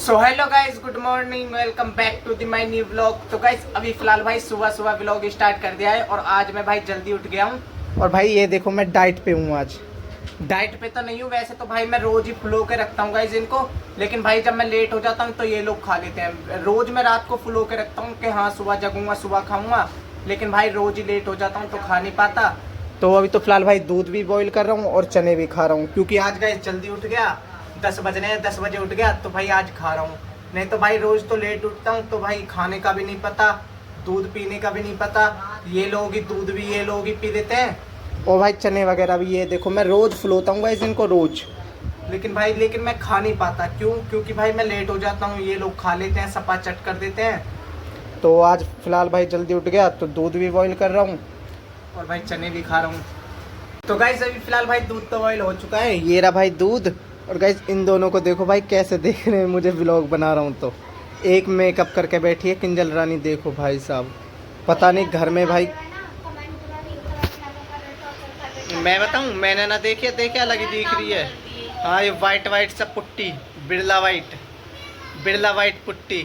So hello guys, good morning, welcome back to the my new vlog. तो guys अभी फिलहाल भाई सुबह सुबह व्लॉग स्टार्ट कर दिया है और आज मैं भाई जल्दी उठ गया हूँ। और भाई ये देखो मैं डाइट पे हूँ आज। डाइट पे तो नहीं हूँ वैसे तो भाई मैं रोज ही फुलो के रखता हूँ गाइस इनको, लेकिन भाई जब मैं लेट हो जाता हूँ तो ये लोग खा लेते हैं। रोज मैं रात को फुलो के रखता हूँ कि हाँ सुबह जगूंगा सुबह खाऊंगा, लेकिन भाई रोज ही लेट हो जाता हूँ तो खा नहीं पाता। तो अभी तो फिलहाल भाई दूध भी बॉईल कर रहा हूँ और चने भी खा रहा हूँ, क्योंकि आज गाइस जल्दी उठ गया। 10 बजने हैं, 10 बजे उठ गया तो भाई आज खा रहा हूँ। नहीं तो भाई रोज तो लेट उठता हूँ तो भाई खाने का भी नहीं पता, दूध पीने का भी नहीं पता। ये लोग ही दूध भी ये लोग ही पी देते हैं और भाई चने वगैरह भी। ये देखो मैं रोज फुलोता हूँ भाई इनको रोज, लेकिन मैं खा नहीं पाता। क्यों? क्योंकि भाई मैं लेट हो जाता हूँ, ये लोग खा लेते हैं, सपा चट कर देते हैं। तो आज फिलहाल भाई जल्दी उठ गया तो दूध भी बॉईल कर रहा हूँ और भाई चने भी खा रहा हूँ। तो गाइस अभी फिलहाल भाई दूध तो बॉईल हो चुका है, ये रहा भाई दूध। और गाइस इन दोनों को देखो भाई कैसे देख रहे हैं मुझे व्लॉग बना रहा हूँ तो। एक मेकअप करके बैठी है किंजल रानी, देखो भाई साहब, पता नहीं घर में भाई। मैं बताऊँ, मैंने ना देखी है, देखे अलग ही दिख रही है। हाँ ये वाइट वाइट सब पुट्टी, बिरला वाइट पुट्टी।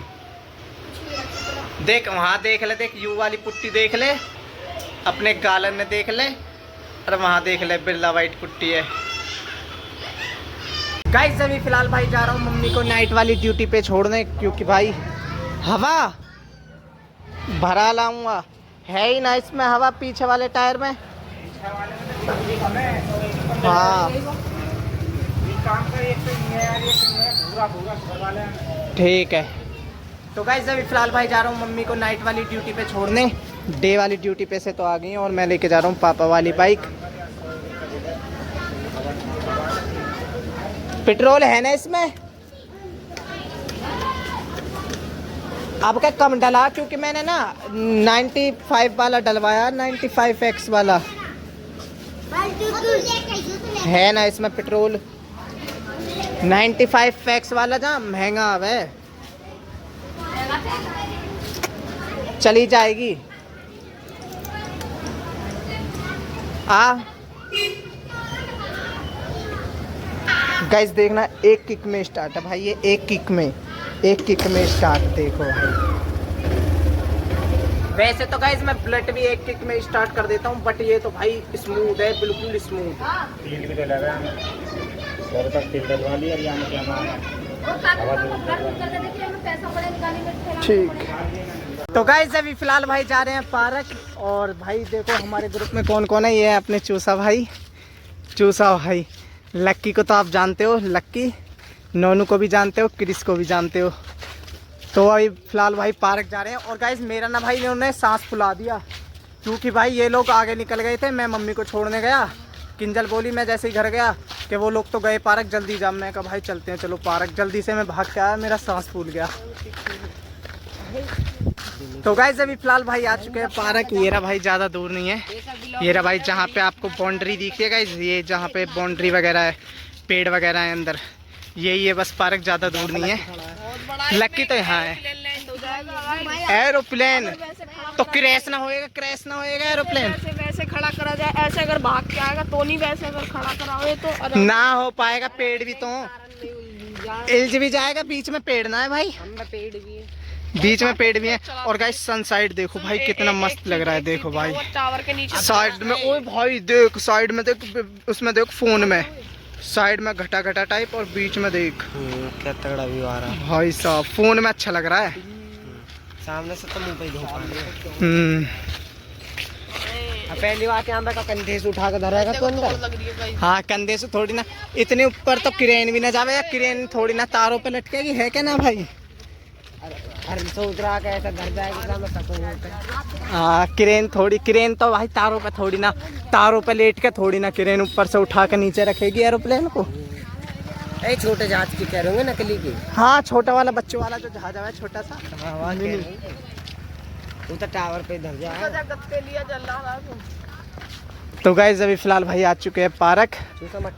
देख वहाँ देख ले, देख यू वाली पुट्टी देख ले, अपने गालन में देख ले, और वहाँ देख ले बिरला वाइट पुट्टी है। गाइस अभी फिलहाल भाई जा रहा हूँ मम्मी को नाइट वाली ड्यूटी पे छोड़ने, क्योंकि भाई हवा भरा लाऊंगा। है ही ना इसमें हवा पीछे वाले टायर में। हाँ ठीक है। तो गाइस अभी फिलहाल भाई जा रहा हूँ मम्मी को नाइट वाली ड्यूटी पे छोड़ने। डे वाली ड्यूटी पे से तो आ गई और मैं लेके जा रहा हूँ पापा वाली बाइक। पेट्रोल है ना इसमें? अब क्या कम डला, क्योंकि मैंने ना 95 वाला डलवाया, 95X वाला है ना इसमें पेट्रोल। 95X वाला जहाँ महंगा है, चली जाएगी। गाइस देखना एक किक में स्टार्ट है भाई, ये एक किक में स्टार्ट। देखो भाई वैसे तो गाइस मैं बुलेट भी एक किक में स्टार्ट कर देता हूँ, बट ये तो भाई स्मूथ है, बिल्कुल स्मूथ। ठीक। तो गाइस अभी फिलहाल भाई जा रहे हैं पार्क। और भाई देखो हमारे ग्रुप में कौन कौन है। ये है अपने चूसा भाई लक्की को तो आप जानते हो, लक्की। नोनू को भी जानते हो, क्रिस को भी जानते हो। तो अभी फिलहाल भाई पार्क जा रहे हैं। और गाइस मेरा ना भाई इन्होंने सांस फुला दिया, क्योंकि भाई ये लोग आगे निकल गए थे, मैं मम्मी को छोड़ने गया। किंजल बोली मैं जैसे ही घर गया कि वो लोग तो गए पार्क, जल्दी जा। मैं कहा भाई चलते हैं, चलो पार्क। जल्दी से मैं भाग के आया, मेरा सांस फूल गया। तो गाइस अभी फिलहाल भाई आ चुके हैं पार्क। ये रहा भाई, ज़्यादा दूर नहीं है। ये रहा भाई जहाँ पे आपको बाउंड्री दिखी है गाइस, ये जहाँ पे बाउंड्री वगैरह है, पेड़ वगैरह है अंदर, यही है बस पार्क, ज़्यादा दूर नहीं है। लक्की तो यहाँ है। एरोप्लेन तो क्रैश ना होएगा एरोप्लेन। वैसे खड़ा करा जाए, ऐसे अगर भाग के आएगा तो नहीं, वैसे अगर खड़ा कराओगे तो ना हो पाएगा। पेड़ भी तो इल्ज भी जाएगा, बीच में पेड़ ना है भाई, पेड़ भी है, बीच में पेड़ भी है। और गाइस सनसाइड देखो भाई कितना मस्त लग रहा है। देखो भाई टावर के नीचे साइड में, ओए भाई देख साइड में, देख उसमें, देख फोन में साइड में घटा टाइप, और बीच में देख क्या तगड़ा व्यू आ रहा है भाई साहब। फोन में अच्छा लग रहा है, सामने से तो मुंह पे ही धूप आ रही है। पहली बात यहाँ पे कंधे से उठा के धरेगा तो अंदर। हाँ कंधे से थोड़ी ना, इतने ऊपर तो क्रेन भी ना जावे, या क्रेन थोड़ी ना तारों पे लटकेगी, है क्या ना भाई? अरे सोच रहा कि ऐसा घर जाएगा मैं सकूंगा। हाँ क्रेन तो भाई तारों पे थोड़ी ना, तारों पे लेट के थोड़ी ना क्रेन ऊपर से उठा के नीचे रखेगी एरोप्लेन को। छोटे जहाज की कह रहे होंगे, नकली की। हाँ छोटा वाला, बच्चों वाला जो जहाज है छोटा सा, वो तो टावर पे धर जाए। तो गाइस अभी फिलहाल भाई आ चुके हैं पार्क।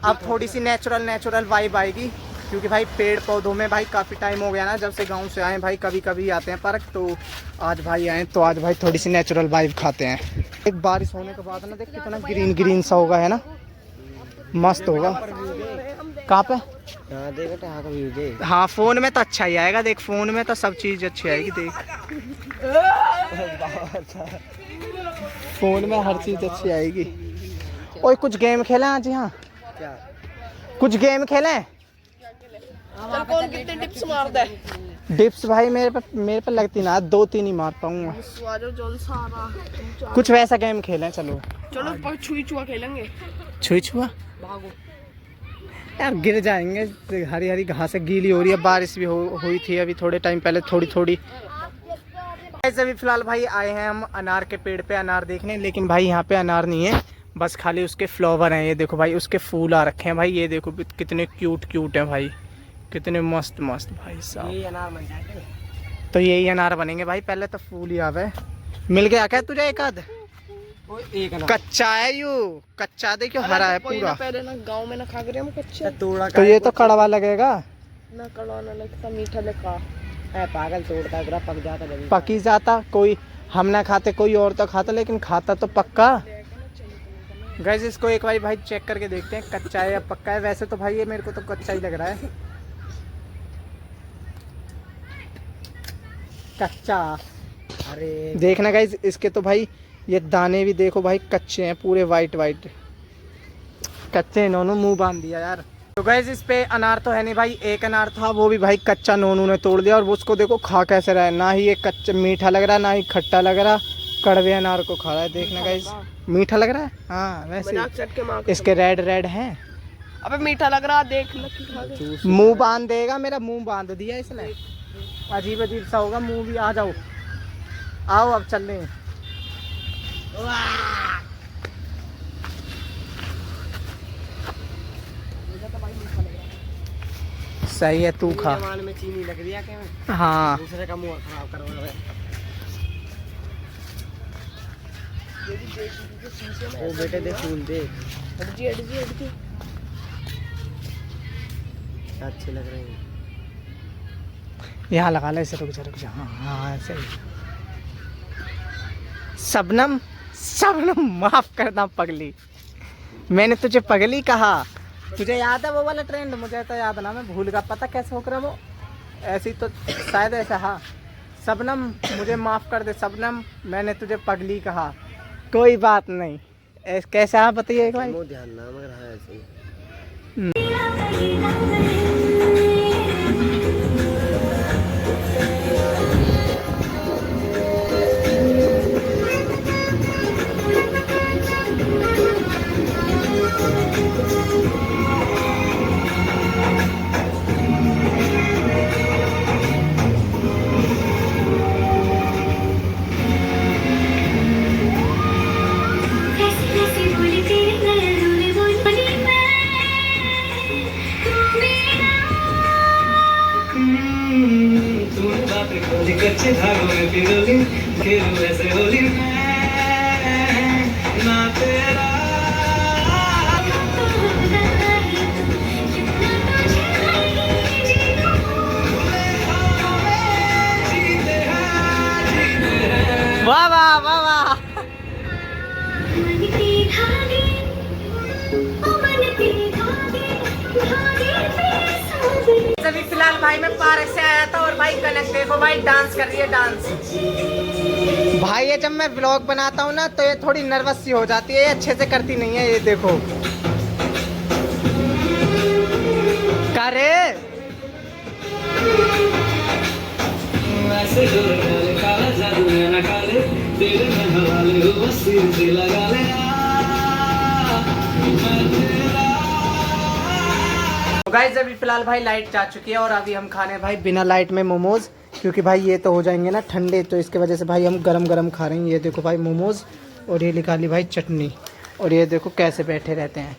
अब थोड़ी सी नेचुरल वाइब आएगी, क्योंकि भाई पेड़ पौधों में भाई काफ़ी टाइम हो गया ना, जब से गांव से आए भाई, कभी आते हैं पार्क। तो आज भाई आए तो आज भाई थोड़ी सी नेचुरल वाइब खाते हैं। एक बारिश होने के बाद ना देख कितना ग्रीन सा होगा, है ना, मस्त होगा। कहाँ पे? हाँ देख बेटा, हाँ कभी दे। हाँ फोन में तो अच्छा ही आएगा, देख फोन में तो सब चीज अच्छी आएगी, देख फोन में हर चीज अच्छी आएगी। ओए कुछ गेम खेलें आज यहाँ, क्या कुछ गेम खेलें। चल कौन कितने टिप्स मारता है? डिप्स भाई मेरे पे लगती ना, 2-3 ही मार पाऊंगा। जौन सारा कुछ वैसा गेम खेलें चलो। चलो छुई छुआ खेलेंगे। छुई छुआ भागो यार, गिर जाएंगे, हरी हरी घास गीली हो रही है, बारिश भी हुई थी अभी थोड़े टाइम पहले थोड़ी थोड़ी। अभी फिलहाल भाई आए हैं हम अनार के पेड़ पे अनार देखने, लेकिन भाई यहाँ पे अनार नहीं है, बस खाली उसके फ्लावर हैं। ये देखो भाई उसके फूल आ रखे हैं भाई, ये देखो कितने क्यूट क्यूट हैं भाई, कितने मस्त मस्त भाई साहब। ये अनार बन जाते? तो यही अनार बनेंगे भाई, पहले तो फूल ही आवे। मिल गया क्या तुझे एक आध? एक अनार कच्चा है यू, कच्चा देखो हरा है पूरा। पहले ना गांव में ना खा के हम कच्चे तोड़ा तो ये तो कड़वा लगेगा ना, कड़वा ना लगता, मीठा लगता। है, पागल तोड़ता है, पूरा पक जाता जब पकी जाता, कोई हम ना खाते कोई और तो खाता, लेकिन खाता तो पक्का। गैस इसको एक बार भाई चेक करके देखते हैं कच्चा है या पक्का है। वैसे तो भाई ये मेरे को तो कच्चा ही लग रहा है, कच्चा। अरे देखना गाइस इसके तो भाई ये दाने भी देखो भाई कच्चे हैं पूरे, वाइट वाइट कच्चे। नोनू मुंह बांध दिया यार। तो गाइस इस पे अनार तो है नहीं भाई, एक अनार था वो भी भाई कच्चा नोनू ने तोड़ दिया, और वो उसको देखो खा कैसे रहा है, ना ही ये कच्चा मीठा लग रहा ना ही खट्टा लग रहा, कड़वे अनार को खा रहा है। देखना गाइस मीठा लग रहा है, हाँ वैसे इसके रेड रेड हैं। अबे मीठा लग रहा, देख लग मुंह बांध देगा, मेरा मुंह बांध दिया इसने, अजीब अजीब सा होगा मुंह भी। आ जाओ आओ अब चल रहे। सही है तू खा। जमाने में चीनी लग रही है क्या? हाँ दूसरे का मुंह खराब कर रहा है। ओ बेटे दे फूल दे, अच्छे लग रहे हैं। यहाँ लगा ले, इसे रुक जा। हाँ हाँ ऐसे ही। शबनम शबनम माफ करना पगली, मैंने तुझे पगली कहा। तुझे याद है वो वाला ट्रेंड? मुझे तो याद ना, मैं भूल गया, पता कैसे हो कर वो ऐसी तो शायद ऐसा। हाँ शबनम मुझे माफ कर दे, शबनम मैंने तुझे पगली कहा। कोई बात नहीं, कैसे आप बताइए एक बार। ध्यान ना मगर हाँ ऐसे ही। कच्चे धागों में पिरोली खेलूं ऐसे होली ना तेरा। वाह वाह वाह वाह। अभी फिलहाल भाई मैं पार्क से आया था, और भाई कनक देखो भाई डांस कर रही है, डांस। भाई ये जब मैं व्लॉग बनाता हूँ ना तो ये थोड़ी नर्वस सी हो जाती है, ये अच्छे से करती नहीं है। ये देखो करे ऐसे काला जादू है ना काले तेरे में हवाले हो बस सिर से लगा ले गाइस अभी फिलहाल भाई लाइट जा चुकी है, और अभी हम खाने भाई बिना लाइट में मोमोज, क्योंकि भाई ये तो हो जाएंगे ना ठंडे, तो इसके वजह से भाई हम गरम गरम खा रहे हैं। ये देखो भाई मोमोज, और ये निकाली भाई चटनी, और ये देखो कैसे बैठे रहते हैं।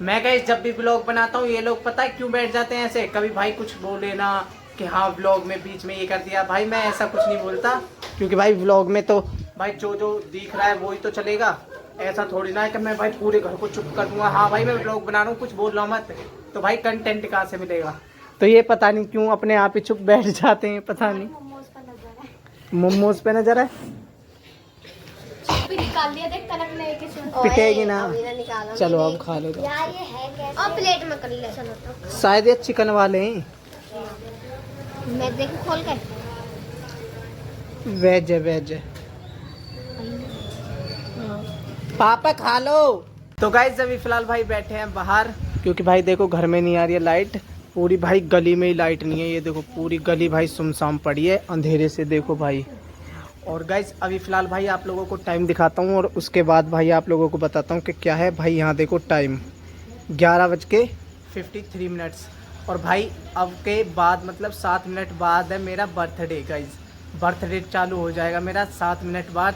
मैं गाइस जब भी ब्लॉग बनाता हूँ ये लोग पता है क्यों बैठ जाते हैं ऐसे, कभी भाई कुछ बोले ना कि हाँ व्लॉग में बीच में ये कर दिया। भाई मैं ऐसा कुछ नहीं बोलता, क्योंकि भाई व्लॉग में तो भाई जो जो दिख रहा है वही तो चलेगा। ऐसा थोड़ी ना है कि मैं भाई पूरे घर को चुप कर दूंगा, हाँ भाई मैं व्लॉग बना रहा हूँ कुछ बोल रहा हूँ मत, तो भाई कंटेंट कहाँ से मिलेगा। तो ये पता नहीं क्यों अपने आप ही चुप बैठ जाते हैं, पता नहीं मोमोज पे नजर है। निकाल लिया देख कनक ने एक इसमें। पिटेगी ना। अभी ना निकाला चलो मैंने। अब खा लो तो। यार ये है कैसे? और प्लेट में कर ले। चलो तो शायद ये चिकन वाले हैं। मैं देखूं खोल के। वेज है वेज है। पापा खा लो। तो गाइस अभी फिलहाल भाई बैठे हैं बाहर, क्योंकि भाई देखो घर में नहीं आ रही है लाइट, पूरी भाई गली में ही लाइट नहीं है। ये देखो पूरी गली भाई सुमसाम पड़ी है अंधेरे से, देखो भाई। और गाइस अभी फ़िलहाल भाई आप लोगों को टाइम दिखाता हूँ और उसके बाद भाई आप लोगों को बताता हूँ कि क्या है भाई। यहाँ देखो टाइम 11:53। और भाई अब के बाद मतलब 7 मिनट बाद है मेरा बर्थडे गाइस। बर्थडे चालू हो जाएगा मेरा 7 मिनट बाद।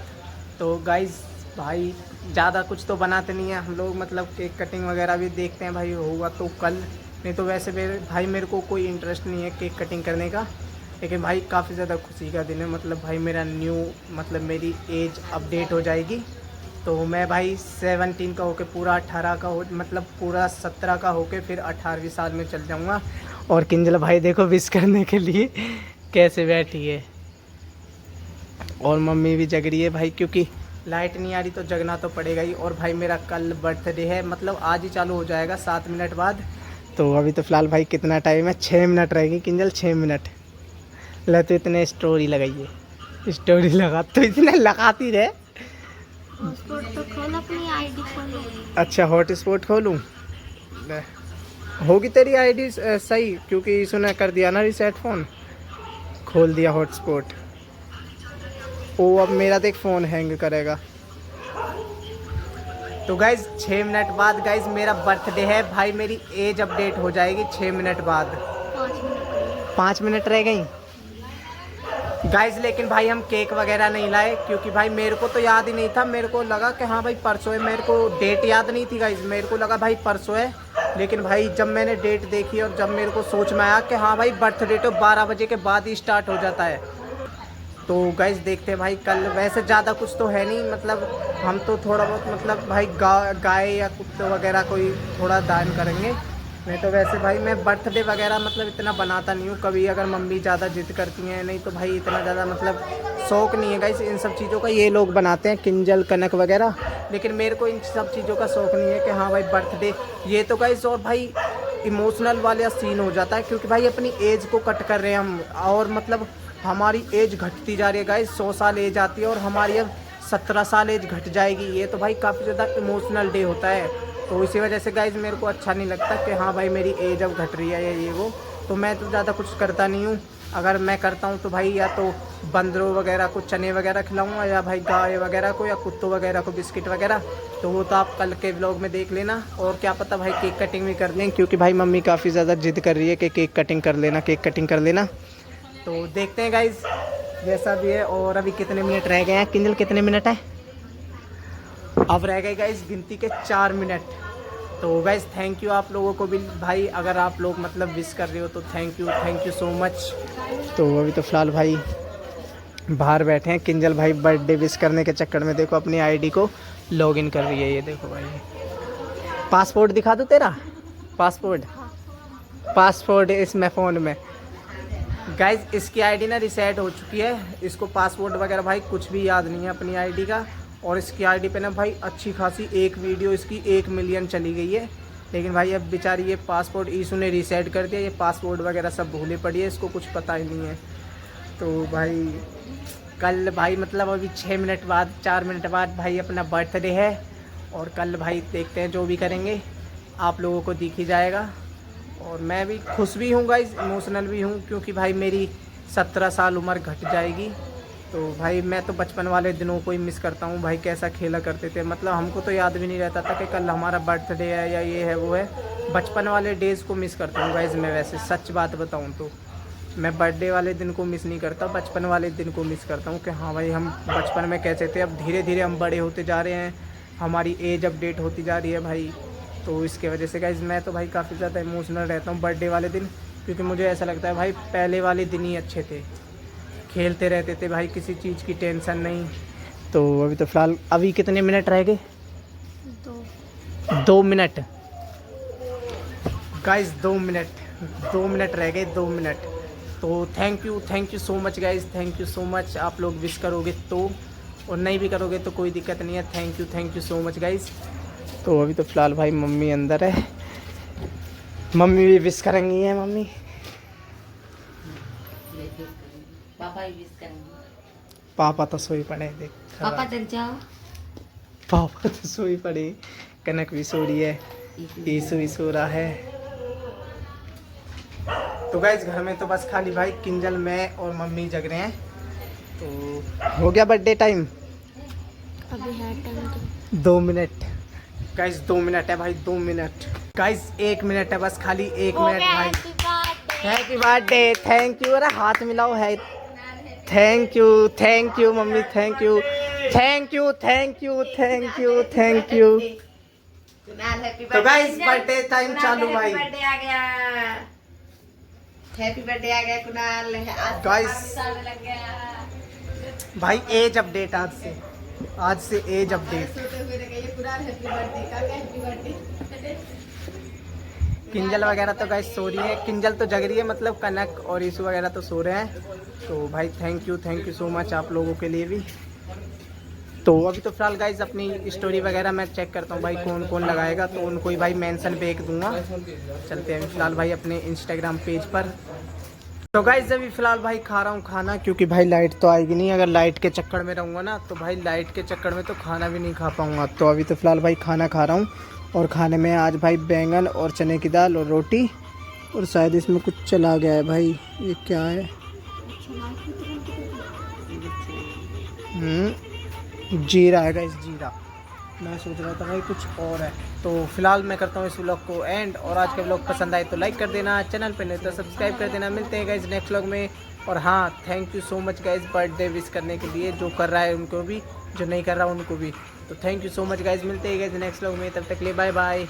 तो गाइस भाई ज़्यादा कुछ तो बनाते नहीं है हम लोग, मतलब केक कटिंग वगैरह भी देखते हैं भाई, होगा तो कल, नहीं तो वैसे मेरे को कोई इंटरेस्ट नहीं है केक कटिंग करने का। लेकिन भाई काफ़ी ज़्यादा खुशी का दिन है, मतलब भाई मेरा मेरी एज अपडेट हो जाएगी। तो मैं भाई 17 का होके पूरा 18 का हो, मतलब पूरा 17 का होके फिर 18वीं साल में चल जाऊँगा। और किंजल भाई देखो विश करने के लिए कैसे बैठी है। और मम्मी भी जग रही है भाई, क्योंकि लाइट नहीं आ रही तो जगना तो पड़ेगा ही। और भाई मेरा कल बर्थडे है, मतलब आज ही चालू हो जाएगा 7 मिनट बाद। तो अभी तो फ़िलहाल भाई कितना टाइम है, 6 मिनट रहेगी किंजल, 6 मिनट। ले तो इतने स्टोरी लगाइए, स्टोरी लगा तो इतने लगाती रहे। हॉटस्पॉट तो खोल, अपनी आईडी खोल। अच्छा हॉटस्पॉट खोलूँ? होगी तेरी आईडी सही, क्योंकि इसने कर दिया ना रिसेट फ़ोन, खोल दिया हॉटस्पॉट। ओ अब मेरा देख फ़ोन हैंग करेगा। तो गाइज़ 6 मिनट बाद गाइज़ मेरा बर्थडे है भाई, मेरी एज अपडेट हो जाएगी 6 मिनट बाद। 5 मिनट रह गई गाइज़। लेकिन भाई हम केक वगैरह नहीं लाए, क्योंकि भाई मेरे को तो याद ही नहीं था। मेरे को लगा कि हाँ भाई परसों है, मेरे को डेट याद नहीं थी गाइज़, मेरे को लगा भाई परसों है। लेकिन भाई जब मैंने डेट देखी और जब मेरे को सोच में आया कि हाँ भाई बर्थडे तो 12 बजे के बाद ही स्टार्ट हो जाता है। तो गाइज़ देखते हैं भाई कल। वैसे ज़्यादा कुछ तो है नहीं, मतलब हम तो थोड़ा बहुत मतलब भाई गाय या कुत्ते वगैरह कोई थोड़ा दान करेंगे। नहीं तो वैसे भाई मैं बर्थडे वगैरह मतलब इतना बनाता नहीं हूँ। कभी अगर मम्मी ज़्यादा जिद करती हैं, नहीं तो भाई इतना ज़्यादा मतलब शौक़ नहीं है गाइज़ इन सब चीज़ों का। ये लोग बनाते हैं किंजल कनक वगैरह, लेकिन मेरे को इन सब चीज़ों का शौक़ नहीं है कि हाँ भाई बर्थडे ये तो गाइज़। और भाई इमोशनल वाला सीन हो जाता है, क्योंकि भाई अपनी एज को कट कर रहे हैं हम, और मतलब हमारी एज घटती जा रही है गाइस। 100 साल एज आती है और हमारी अब 17 साल एज घट जाएगी। ये तो भाई काफ़ी ज़्यादा इमोशनल डे होता है। तो इसी वजह से गाइस मेरे को अच्छा नहीं लगता कि हाँ भाई मेरी एज अब घट रही है या ये वो। तो मैं तो ज़्यादा कुछ करता नहीं हूँ। अगर मैं करता हूँ तो भाई या तो बंदरों वगैरह को चने वगैरह खिलाऊँगा, या भाई गाय वगैरह को या कुत्तों वगैरह को बिस्किट वगैरह। तो वो तो आप कल के व्लॉग में देख लेना। और क्या पता भाई केक कटिंग भी कर लें, क्योंकि भाई मम्मी काफ़ी ज़्यादा जिद कर रही है कि केक कटिंग कर लेना, केक कटिंग कर लेना। तो देखते हैं गाइज जैसा भी है। और अभी कितने मिनट रह गए हैं किंजल, कितने मिनट है? अब रह गए गाइज गिनती के 4 मिनट। तो गाइज थैंक यू आप लोगों को भी भाई, अगर आप लोग मतलब विश कर रहे हो तो थैंक यू सो मच। तो अभी तो फ़िलहाल भाई बाहर बैठे हैं। किंजल भाई बर्थडे विश करने के चक्कर में देखो अपनी आईडी को लॉगिन कर रही है। ये देखो भाई, पासपोर्ट दिखा दूँ तेरा? पासपोर्ट इसमें फ़ोन में गाइज। इसकी आईडी ना रिसेट हो चुकी है, इसको पासवर्ड वगैरह भाई कुछ भी याद नहीं है अपनी आईडी का। और इसकी आईडी पे ना भाई अच्छी खासी एक वीडियो इसकी 1 मिलियन चली गई है। लेकिन भाई अब बेचारी ये पासपोर्ट ईशू ने रीसेट कर दिया, ये पासवर्ड वगैरह सब भूले पड़ी है, इसको कुछ पता ही नहीं है। तो भाई कल भाई मतलब अभी 6 मिनट बाद 4 मिनट बाद भाई अपना बर्थडे है। और कल भाई देखते हैं जो भी करेंगे आप लोगों को दिख ही जाएगा। और मैं भी खुश भी हूँ गाइस, इमोशनल भी हूँ, क्योंकि भाई मेरी 17 साल उम्र घट जाएगी। तो भाई मैं तो बचपन वाले दिनों को ही मिस करता हूँ भाई, कैसा खेला करते थे। मतलब हमको तो याद भी नहीं रहता था कि कल हमारा बर्थडे है या ये है वो है। बचपन वाले डेज़ को मिस करता हूँ गाइस मैं। वैसे सच बात बताऊँ तो मैं बर्थडे वाले दिन को मिस नहीं करता, बचपन वाले दिन को मिस करता हूँ कि हाँ भाई हम बचपन में कैसे थे। अब धीरे धीरे हम बड़े होते जा रहे हैं, हमारी एज अपडेट होती जा रही है भाई। तो इसके वजह से गाइस मैं तो भाई काफ़ी ज़्यादा इमोशनल रहता हूँ बर्थडे वाले दिन, क्योंकि मुझे ऐसा लगता है भाई पहले वाले दिन ही अच्छे थे, खेलते रहते थे भाई, किसी चीज़ की टेंशन नहीं। तो अभी तो फ़िलहाल अभी कितने मिनट रह गए? 2 मिनट गाइस, 2 मिनट रह गए, 2 मिनट। तो thank you so much guys, thank you so much. आप लोग विश करोगे तो और नहीं भी करोगे तो कोई दिक्कत नहीं है। Thank you so much guys. तो अभी तो फ़िलहाल भाई मम्मी अंदर है, मम्मी भी विश करेंगी है। मम्मी पापा भी विश करेंगे। पापा तो सोई पड़े, देख पापा तक जाओ। पापा तो सोई पड़े, कनक भी सो रही है, ईसु भी सो रहा है। तो गाइस घर में तो बस खाली भाई किंजल, मैं और मम्मी जग रहे हैं। तो हो गया बर्थडे टाइम। अभी है टाइम 2 मिनट गाइस, 2 मिनट है भाई, 2 मिनट गाइस, 1 मिनट है बस, खाली 1 मिनट भाई। Happy birthday, thank you. अरे हाथ मिलाओ है। Thank you mummy, thank you. तो गाइस बर्थडे टाइम चालू भाई। बर्थडे आ गया, हैप्पी बर्थडे आ गया कुणाल। गाइस लग गया भाई एज अपडेट, आज से एज अपडेट। किंजल वगैरह तो गाइस सो रही है, किंजल तो जग रही है, मतलब कनक और ईशु वगैरह तो सो रहे हैं। तो भाई थैंक यू सो मच आप लोगों के लिए भी। तो अभी तो फिलहाल गाइस अपनी स्टोरी वगैरह मैं चेक करता हूँ भाई कौन कौन लगाएगा, तो उनको ही भाई मेंशन बैक दूंगा। चलते हैं फिलहाल भाई अपने इंस्टाग्राम पेज पर। तो गाइस अभी फिलहाल भाई खा रहा हूँ खाना, क्योंकि भाई लाइट तो आएगी नहीं। अगर लाइट के चक्कर में रहूँगा ना तो भाई लाइट के चक्कर में तो खाना भी नहीं खा पाऊँगा। तो अभी तो फिलहाल भाई खाना खा रहा हूँ, और खाने में आज भाई बैंगन और चने की दाल और रोटी, और शायद इसमें कुछ चला गया है भाई, ये क्या है? जीरा है गाइस, जीरा। मैं सोच रहा था भाई कुछ और है। तो फिलहाल मैं करता हूँ इस व्लॉग को एंड, और आज का व्लॉग पसंद आए तो लाइक कर देना, चैनल पे नहीं तो सब्सक्राइब कर देना। मिलते हैं गाइस नेक्स्ट व्लॉग में। और हाँ, thank you so much guys birthday wish करने के लिए, जो कर रहा है उनको भी, जो नहीं कर रहा उनको भी। तो thank you so much guys, मिलते हैं गाइस नेक्स्ट व्लॉग में, तब तक के लिए बाय बाय।